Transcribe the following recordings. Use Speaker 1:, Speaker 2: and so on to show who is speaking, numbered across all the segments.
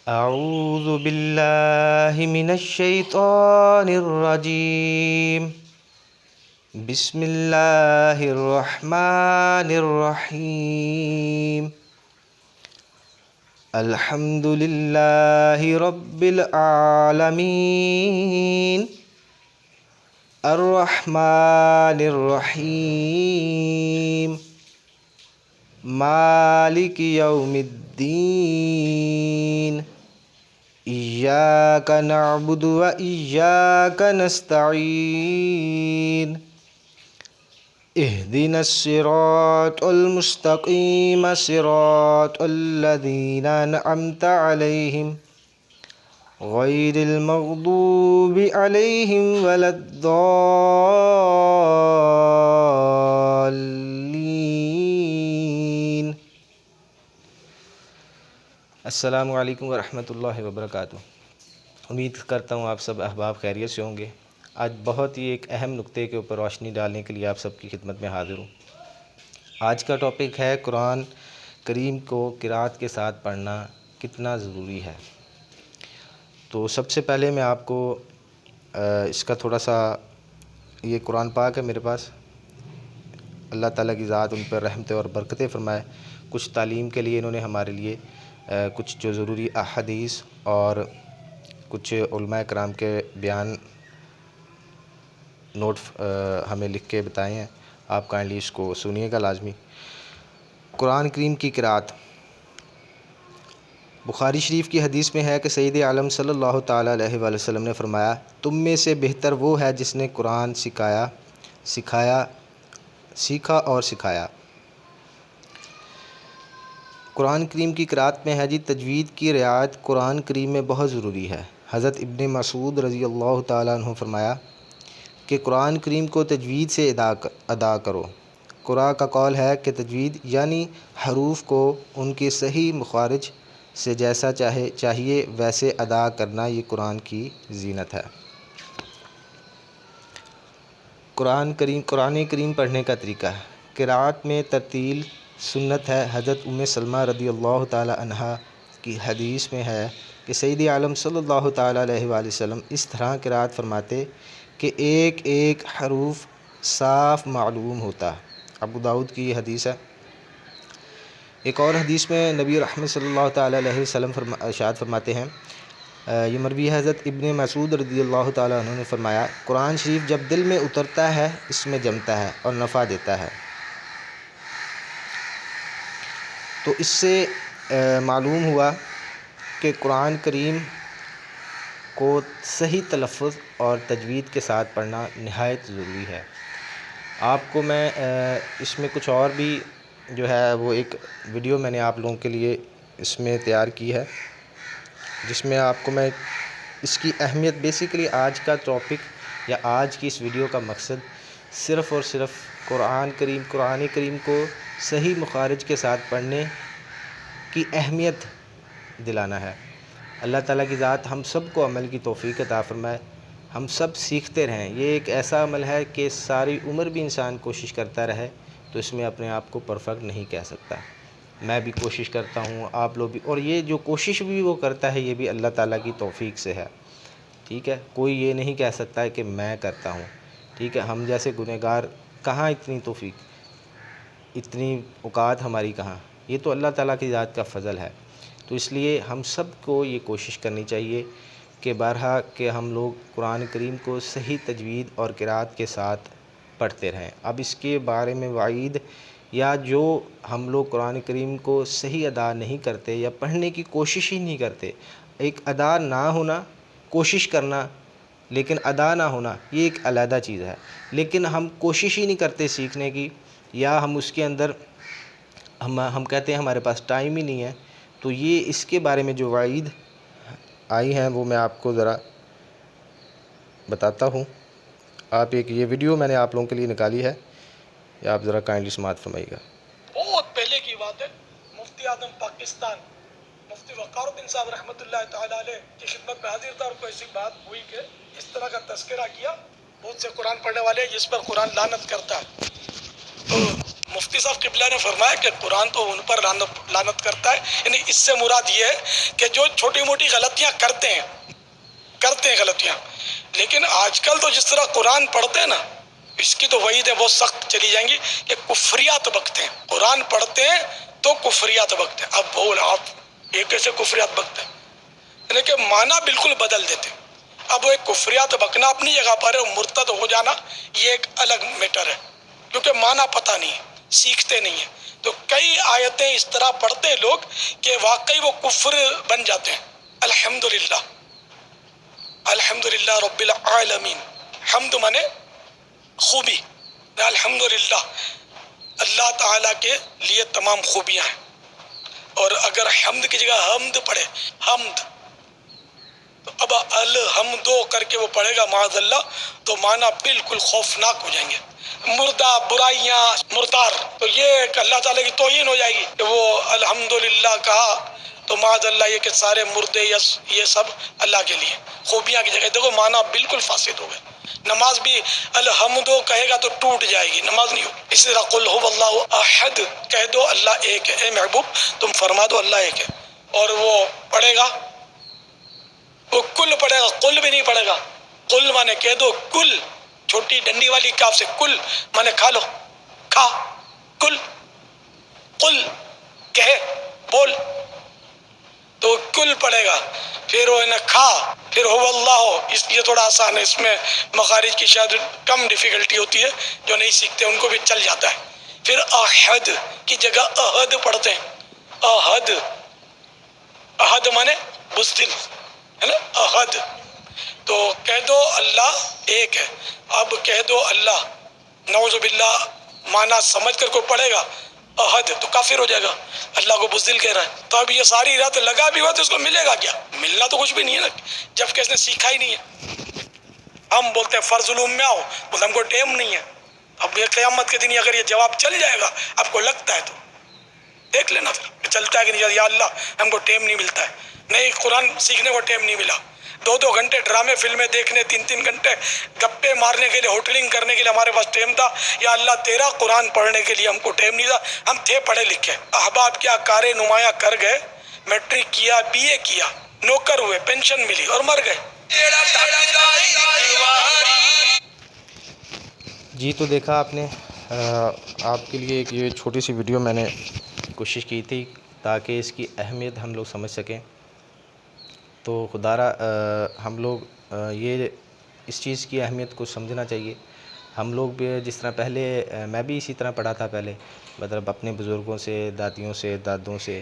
Speaker 1: اعوذ باللہ من الشیطان الرجیم بسم اللہ الرحمن الرحیم الحمد للہ رب العالمین الرحمن الرحیم مالک یوم الدین ایاک نعبد و ایاک نستعین اہدنا الصراط المستقیم صراط الذین انعمت علیہم غیر المغضوب علیہم ولا الضالین۔ السلام علیکم ورحمۃ اللہ وبرکاتہ۔ امید کرتا ہوں آپ سب احباب خیریت سے ہوں گے۔ آج بہت ہی ایک اہم نقطے کے اوپر روشنی ڈالنے کے لیے آپ سب کی خدمت میں حاضر ہوں۔ آج کا ٹاپک ہے قرآن کریم کو قرأت کے ساتھ پڑھنا کتنا ضروری ہے۔ تو سب سے پہلے میں آپ کو اس کا تھوڑا سا، یہ قرآن پاک ہے میرے پاس، اللہ تعالیٰ کی ذات ان پر رحمتیں اور برکتیں فرمائے۔ کچھ تعلیم کے لیے انہوں نے ہمارے لیے کچھ جو ضروری احادیث اور کچھ علماء کرام کے بیان نوٹ ہمیں لکھ کے بتائے ہیں۔ آپ کائنڈلی اس کو سنیے گا لازمی۔ قرآن کریم کی قرأت، بخاری شریف کی حدیث میں ہے کہ سید عالم صلی اللہ تعالیٰ علیہ وآلہ وسلم نے فرمایا، تم میں سے بہتر وہ ہے جس نے قرآن سیکھا اور سکھایا۔ قرآن کریم کی قرأت میں ہے تجوید کی رعایت قرآن کریم میں بہت ضروری ہے۔ حضرت ابن مسعود رضی اللہ تعالیٰ عنہ فرمایا کہ قرآن کریم کو تجوید سے ادا کرو۔ قرآن کا قول ہے کہ تجوید یعنی حروف کو ان کے صحیح مخارج سے جیسا چاہیے ویسے ادا کرنا، یہ قرآن کی زینت ہے۔ قرآن کریم پڑھنے کا طریقہ ہے۔ قرأت میں ترتیل سنت ہے۔ حضرت ام سلمہ رضی اللہ تعالی عنہا کی حدیث میں ہے کہ سید عالم صلی اللہ تعالی علیہ وآلہ وسلم اس طرح قرأت فرماتے کہ ایک ایک حروف صاف معلوم ہوتا۔ ابو داؤد کی یہ حدیث ہے۔ ایک اور حدیث میں نبی رحمت صلی اللہ تعالی علیہ وسلم ارشاد فرماتے ہیں، یہ مروی ہے حضرت ابن مسعود رضی اللہ تعالیٰ عنہ نے فرمایا، قرآن شریف جب دل میں اترتا ہے اس میں جمتا ہے اور نفع دیتا ہے۔ تو اس سے معلوم ہوا کہ قرآن کریم کو صحیح تلفظ اور تجوید کے ساتھ پڑھنا نہایت ضروری ہے۔ آپ کو میں اس میں کچھ اور بھی جو ہے وہ ایک ویڈیو میں نے آپ لوگوں کے لیے اس میں تیار کی ہے، جس میں آپ کو میں اس کی اہمیت، بیسیکلی آج کا ٹاپک یا آج کی اس ویڈیو کا مقصد صرف اور صرف قرآن کریم کو صحیح مخارج کے ساتھ پڑھنے کی اہمیت دلانا ہے۔ اللہ تعالیٰ کی ذات ہم سب کو عمل کی توفیق عطا فرمائے، ہم سب سیکھتے رہیں۔ یہ ایک ایسا عمل ہے کہ ساری عمر بھی انسان کوشش کرتا رہے تو اس میں اپنے آپ کو پرفیکٹ نہیں کہہ سکتا۔ میں بھی کوشش کرتا ہوں، آپ لوگ بھی، اور یہ جو کوشش بھی وہ کرتا ہے یہ بھی اللہ تعالیٰ کی توفیق سے ہے، ٹھیک ہے۔ کوئی یہ نہیں کہہ سکتا ہے کہ میں کرتا ہوں، ٹھیک ہے۔ ہم جیسے گنہگار کہاں اتنی توفیق، اتنی اوقات ہماری کہاں، یہ تو اللہ تعالیٰ کی ذات کا فضل ہے۔ تو اس لیے ہم سب کو یہ کوشش کرنی چاہیے کہ بارہا کہ ہم لوگ قرآن کریم کو صحیح تجوید اور قرأت کے ساتھ پڑھتے رہیں۔ اب اس کے بارے میں وعید، یا جو ہم لوگ قرآن کریم کو صحیح ادا نہیں کرتے یا پڑھنے کی کوشش ہی نہیں کرتے، ایک ادا نہ ہونا، کوشش کرنا لیکن ادا نہ ہونا، یہ ایک علیحدہ چیز ہے۔ لیکن ہم کوشش ہی نہیں کرتے سیکھنے کی، یا ہم اس کے اندر ہم کہتے ہیں ہمارے پاس ٹائم ہی نہیں ہے، تو یہ اس کے بارے میں جو وعید آئی ہیں وہ میں آپ کو ذرا بتاتا ہوں۔ آپ ایک یہ ویڈیو میں نے آپ لوگوں کے لیے نکالی ہے، یہ آپ ذرا کائنڈلی سماعت فرمائیے گا۔
Speaker 2: بہت پہلے کی بات ہے، مفتی اعظم پاکستان مفتی وقار الدین صاحب رحمۃ اللہ تعالی علیہ کی خدمت میں حاضر تھا، اور کوئی ایسی بات ہوئی کہ اس طرح کا تذکرہ کیا، بہت سے قرآن پڑھنے والے جس پر قرآن لعنت کرتا ہے، تو مفتی صاحب قبلہ نے فرمایا کہ قرآن تو ان پر لعنت کرتا ہے، یعنی اس سے مراد یہ ہے کہ جو چھوٹی موٹی غلطیاں کرتے ہیں غلطیاں، لیکن آج کل تو جس طرح قرآن پڑھتے ہیں نا، اس کی تو وعیدیں بہت سخت چلی جائیں گی کہ کفریات بکتے ہیں، قرآن پڑھتے ہیں تو کفریات بکتے ہیں۔ اب بول آپ یہ کیسے کفریات بکتے ہیں؟ یعنی کہ معنی بالکل بدل دیتے ہیں۔ اب وہ ایک کفریات بکنا اپنی جگہ پر ہے، مرتد ہو جانا یہ ایک الگ میٹر ہے، کیونکہ معنی پتہ نہیں ہے، سیکھتے نہیں ہیں۔ تو کئی آیتیں اس طرح پڑھتے ہیں لوگ کہ واقعی وہ کفر بن جاتے ہیں۔ الحمدللہ، الحمدللہ رب العالمین، حمد مانے خوبی، الحمدللہ اللہ تعالیٰ کے لیے تمام خوبیاں ہیں۔ اور اگر حمد کی جگہ حمد پڑھے، حمد، تو اب الحمدو کر کے وہ پڑھے گا معاذ اللہ، تو معنی بالکل خوفناک ہو جائیں گے، مردہ، برائیاں، مردار۔ تو یہ کہ اللہ تعالیٰ کی توہین ہو جائے گی کہ وہ الحمدللہ کہا تو معاذ اللہ یہ کہ سارے مردے یہ سب اللہ کے لیے، خوبیاں کی جگہ دیکھو معنی بالکل فاسد ہو گئے۔ نماز بھی الحمدو کہے گا تو ٹوٹ جائے گی، نماز نہیں ہوگی۔ اسی طرح قل هو اللہ احد کہہ دو اللہ ایک ہے، اے محبوب تم فرما دو اللہ ایک ہے، اور وہ پڑھے گا، وہ کل پڑھے گا، قل بھی نہیں پڑھے گا۔ قل مانے کہہ دو، کل چھوٹی ڈنڈی والی کاف سے کل مانے کھا لو، کھا، کل، قل کہے، بول، تو کل پڑھے گا، پھر وہ انہیں کھا، پھر ہو اللہ، یہ تھوڑا آسان ہے، اس میں مخارج کی شاید کم ڈیفیکلٹی ہوتی ہے، جو نہیں سیکھتے ان کو بھی چل جاتا ہے۔ پھر احد کی جگہ احد پڑھتے ہیں، احد، احد مانے بزدل ہے نا، احد، تو کہہ دو اللہ ایک ہے۔ اب کہہ دو اللہ، نعوذ باللہ معنی سمجھ کر کوئی پڑھے گا احد تو کافر ہو جائے گا، اللہ کو بزدل کہہ رہا ہے۔ تو اب یہ ساری رات لگا بھی ہوا تو اس کو ملے گا کیا؟ ملنا تو کچھ بھی نہیں ہے نا، جب کہ اس نے سیکھا ہی نہیں ہے۔ ہم بولتے ہیں فرض علوم میں آؤ، بولتے ہم کو ٹائم نہیں ہے۔ اب یہ قیامت کے دن اگر یہ جواب چل جائے گا آپ کو لگتا ہے تو دیکھ لینا پھر چلتا ہے کہ نہیں، یا اللہ ہم کو ٹائم نہیں ملتا ہے، نہیں قرآن سیکھنے کو ٹائم نہیں ملا، 2 گھنٹے ڈرامے فلمیں دیکھنے، 3 گھنٹے گپے مارنے کے لیے، ہوٹلنگ کرنے کے لیے ہمارے پاس ٹائم تھا، یا اللہ تیرا قرآن پڑھنے کے لیے ہم کو ٹائم نہیں تھا، ہم تھے پڑھے لکھے۔ احباب کیا کارے نمایاں کر گئے، میٹرک کیا، BA کیا، نوکر ہوئے، پینشن ملی اور مر گئے۔
Speaker 1: جی تو دیکھا آپ نے، آپ کے لیے ایک یہ چھوٹی سی ویڈیو میں نے کوشش کی تھی تاکہ اس کی اہمیت ہم لوگ سمجھ سکیں۔ تو خدارا ہم لوگ یہ اس چیز کی اہمیت کو سمجھنا چاہیے۔ ہم لوگ بھی جس طرح پہلے، میں بھی اسی طرح پڑھا تھا پہلے، مطلب اپنے بزرگوں سے، دادیوں سے، دادوں سے،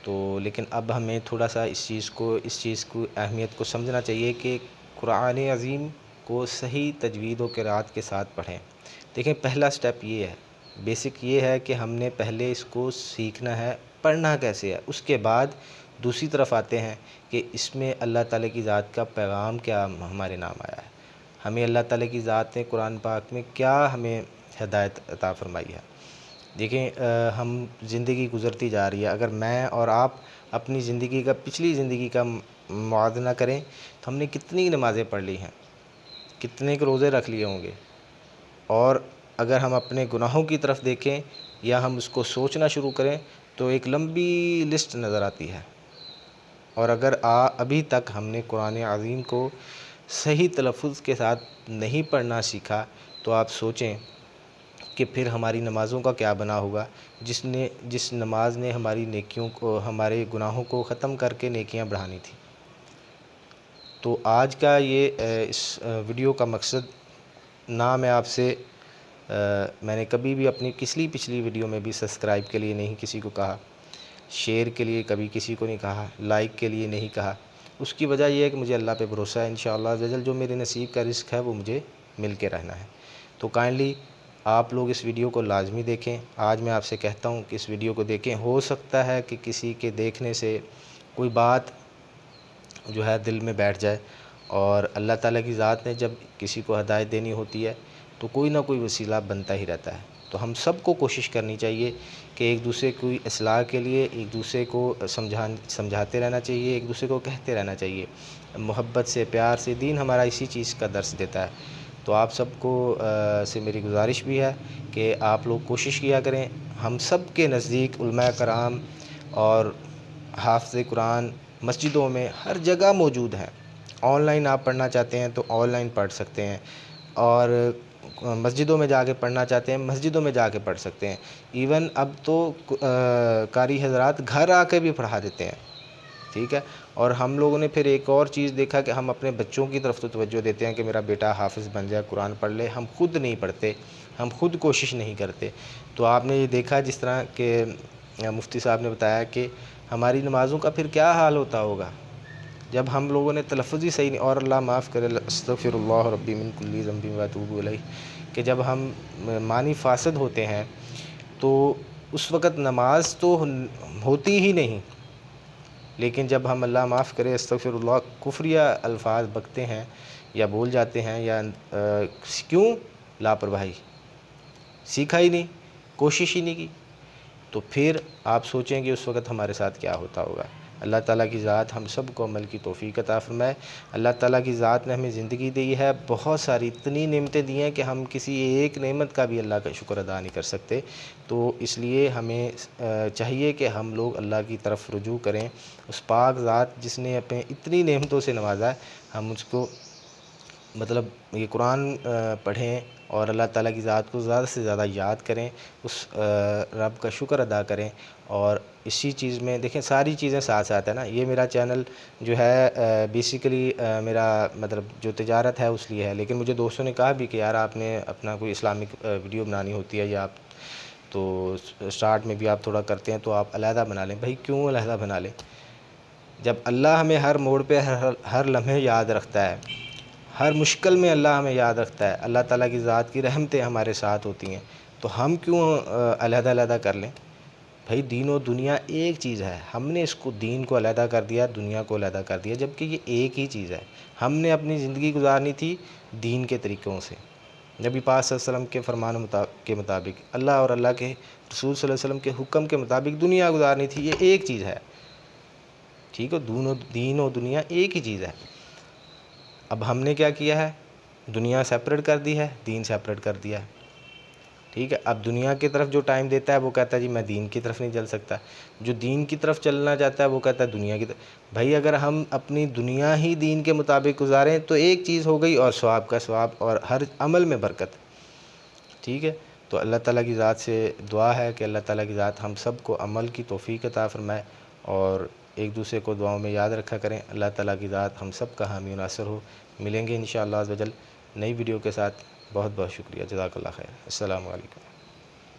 Speaker 1: تو لیکن اب ہمیں تھوڑا سا اس چیز کو اہمیت کو سمجھنا چاہیے کہ قرآن عظیم کو صحیح تجوید و قرات کے ساتھ پڑھیں۔ دیکھیں پہلا سٹیپ یہ ہے، بیسک یہ ہے کہ ہم نے پہلے اس کو سیکھنا ہے، پڑھنا کیسے ہے، اس کے بعد دوسری طرف آتے ہیں کہ اس میں اللہ تعالیٰ کی ذات کا پیغام کیا ہمارے نام آیا ہے، ہمیں اللہ تعالیٰ کی ذات نے قرآن پاک میں کیا ہمیں ہدایت عطا فرمائی ہے۔ دیکھیں ہم زندگی گزرتی جا رہی ہے، اگر میں اور آپ اپنی زندگی کا، پچھلی زندگی کا موازنہ کریں تو ہم نے کتنی نمازیں پڑھ لی ہیں، کتنے کے روزے رکھ لیے ہوں گے، اور اگر ہم اپنے گناہوں کی طرف دیکھیں یا ہم اس کو سوچنا شروع کریں تو ایک لمبی لسٹ نظر آتی ہے۔ اور اگر ابھی تک ہم نے قرآن عظیم کو صحیح تلفظ کے ساتھ نہیں پڑھنا سیکھا تو آپ سوچیں کہ پھر ہماری نمازوں کا کیا بنا ہوگا، جس نماز نے ہماری نیکیوں کو، ہمارے گناہوں کو ختم کر کے نیکیاں بڑھانی تھی۔ تو آج کا یہ اس ویڈیو کا مقصد، نہ میں آپ سے میں نے کبھی بھی اپنی پچھلی ویڈیو میں بھی سبسکرائب کے لیے نہیں کسی کو کہا، شیئر کے لیے کبھی کسی کو نہیں کہا، لائک کے لیے نہیں کہا۔ اس کی وجہ یہ ہے کہ مجھے اللہ پہ بھروسہ ہے، انشاءاللہ عز و جل جو میرے نصیب کا رزق ہے وہ مجھے مل کے رہنا ہے۔ تو کائنڈلی آپ لوگ اس ویڈیو کو لازمی دیکھیں۔ آج میں آپ سے کہتا ہوں کہ اس ویڈیو کو دیکھیں، ہو سکتا ہے کہ کسی کے دیکھنے سے کوئی بات جو ہے دل میں بیٹھ جائے، اور اللہ تعالیٰ کی ذات نے جب کسی کو ہدایت دینی ہوتی ہے تو کوئی نہ کوئی وسیلہ بنتا ہی رہتا ہے۔ تو ہم سب کو کوشش کرنی چاہیے کہ ایک دوسرے کی اصلاح کے لیے ایک دوسرے کو سمجھاتے رہنا چاہیے، ایک دوسرے کو کہتے رہنا چاہیے، محبت سے، پیار سے۔ دین ہمارا اسی چیز کا درس دیتا ہے۔ تو تو آپ سب کو سے میری گزارش بھی ہے کہ آپ لوگ کوشش کیا کریں. ہم سب کے نزدیک علماء کرام اور حافظ قرآن مسجدوں میں ہر جگہ موجود ہیں. آن لائن آپ پڑھنا چاہتے ہیں تو آن لائن پڑھ سکتے ہیں، اور مسجدوں میں جا کے پڑھنا چاہتے ہیں مسجدوں میں جا کے پڑھ سکتے ہیں. ایون اب تو قاری حضرات گھر آ کے بھی پڑھا دیتے ہیں. ٹھیک ہے. اور ہم لوگوں نے پھر ایک اور چیز دیکھا کہ ہم اپنے بچوں کی طرف تو توجہ دیتے ہیں کہ میرا بیٹا حافظ بن جائے، قرآن پڑھ لے. ہم خود نہیں پڑھتے، ہم خود کوشش نہیں کرتے. تو آپ نے یہ دیکھا جس طرح کہ مفتی صاحب نے بتایا کہ ہماری نمازوں کا پھر کیا حال ہوتا ہوگا جب ہم لوگوں نے تلفظ ہی صحیح نہیں. اور اللہ معاف کرے، استغفر اللہ ربی من کل ذنب واتوب الیہ، کہ جب ہم معنی فاسد ہوتے ہیں تو اس وقت نماز تو ہوتی ہی نہیں. لیکن جب ہم اللہ معاف کرے استغفر اللہ کفریہ الفاظ بکتے ہیں یا بول جاتے ہیں، یا کیوں؟ لاپرواہی، سیکھا ہی نہیں، کوشش ہی نہیں کی. تو پھر آپ سوچیں کہ اس وقت ہمارے ساتھ کیا ہوتا ہوگا. اللہ تعالیٰ کی ذات ہم سب کو عمل کی توفیق عطا فرمائے. اللہ تعالیٰ کی ذات نے ہمیں زندگی دی ہے، بہت ساری اتنی نعمتیں دی ہیں کہ ہم کسی ایک نعمت کا بھی اللہ کا شکر ادا نہیں کر سکتے. تو اس لیے ہمیں چاہیے کہ ہم لوگ اللہ کی طرف رجوع کریں. اس پاک ذات جس نے اپنے اتنی نعمتوں سے نوازا ہے، ہم اس کو مطلب یہ قرآن پڑھیں اور اللہ تعالیٰ کی ذات کو زیادہ سے زیادہ یاد کریں، اس رب کا شکر ادا کریں. اور اسی چیز میں دیکھیں ساری چیزیں ساتھ ساتھ ہیں نا. یہ میرا چینل جو ہے بیسیکلی میرا مطلب جو تجارت ہے اس لیے ہے، لیکن مجھے دوستوں نے کہا بھی کہ یار آپ نے اپنا کوئی اسلامک ویڈیو بنانی ہوتی ہے، یا آپ تو اسٹارٹ میں بھی آپ تھوڑا کرتے ہیں تو آپ علیحدہ بنا لیں. بھائی کیوں علیحدہ بنا لیں؟ جب اللہ ہمیں ہر موڑ پہ ہر لمحے یاد رکھتا ہے، ہر مشکل میں اللہ ہمیں یاد رکھتا ہے، اللہ تعالیٰ کی ذات کی رحمتیں ہمارے ساتھ ہوتی ہیں، تو ہم کیوں علیحدہ علیحدہ کر لیں؟ بھائی دین و دنیا ایک چیز ہے. ہم نے اس کو دین کو علیحدہ کر دیا، دنیا کو علیحدہ کر دیا، جبکہ یہ ایک ہی چیز ہے. ہم نے اپنی زندگی گزارنی تھی دین کے طریقوں سے، نبی پاک صلی اللہ علیہ وسلم کے فرمان کے مطابق، اللہ اور اللہ کے رسول صلی اللہ علیہ وسلم کے حکم کے مطابق دنیا گزارنی تھی. یہ ایک چیز ہے. ٹھیک ہے. دین و دنیا ایک ہی چیز ہے. اب ہم نے کیا کیا ہے؟ دنیا سیپریٹ کر دی ہے، دین سیپریٹ کر دیا ہے. ٹھیک ہے. اب دنیا کی طرف جو ٹائم دیتا ہے وہ کہتا ہے جی میں دین کی طرف نہیں چل سکتا. جو دین کی طرف چلنا چاہتا ہے وہ کہتا ہے دنیا کی طرف. بھائی اگر ہم اپنی دنیا ہی دین کے مطابق گزاریں تو ایک چیز ہو گئی، اور ثواب کا ثواب اور ہر عمل میں برکت. ٹھیک ہے. تو اللہ تعالیٰ کی ذات سے دعا ہے کہ اللہ تعالیٰ کی ذات ہم سب کو عمل کی توفیق عطا فرمائے، اور ایک دوسرے کو دعاؤں میں یاد رکھا کریں. اللہ تعالیٰ کی ذات ہم سب کا حامی و ناصر ہو. ملیں گے انشاءاللہ عز و جل نئی ویڈیو کے ساتھ. بہت بہت شکریہ. جزاک اللہ خیر. السلام علیکم.